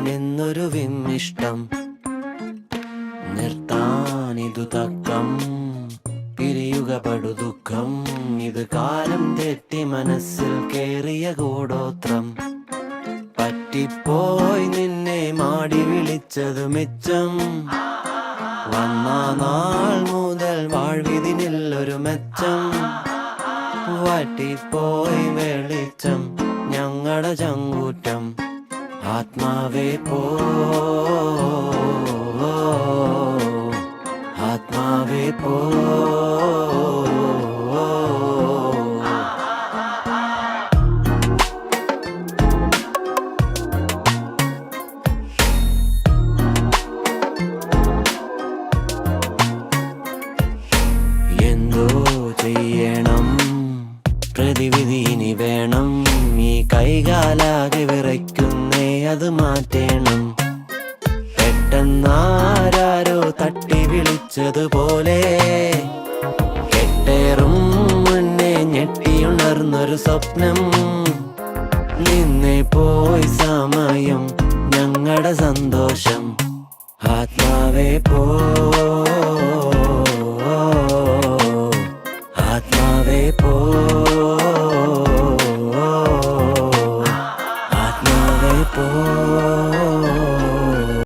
എന്നൊരു വിമ്മിഷ്ടം. നിർത്താനിതു തക്കം, പിരിയുക പടു ദുഃഖം. ഇത് കാലം തെറ്റി മനസ്സിൽ കേറിയ കൂടോത്രം. പറ്റിപ്പോയി നിന്നെ മാടി വിളിച്ചത് മിച്ചം. വന്ന നാൾ മുതൽ വാഴ്വിതിനില്ലൊരു മെച്ചം. വറ്റിപ്പോയി വെളിച്ചം ഞങ്ങളുടെ ചങ്കൂറ്റം. ആത്മാവേ പോ, ആത്മാവേ പോ. എന്തോ ചെയ്യണം, പ്രതിവിധി ഇനി വേണം. ഈ കൈകാലാകെ വിറയ്ക്കുന്നേ, അത് മാറ്റേണം. പെട്ടെന്നാരോ തട്ടി വിളിച്ചതുപോലെ കെട്ടേറും മുന്നേ ഞെട്ടിയുണർന്നൊരു സ്വപ്നം. നിന്നെ പോയി സമയം ഞങ്ങളുടെ സന്തോഷം. ആത്മാവേ പോ, ആത്മാവേ പോ.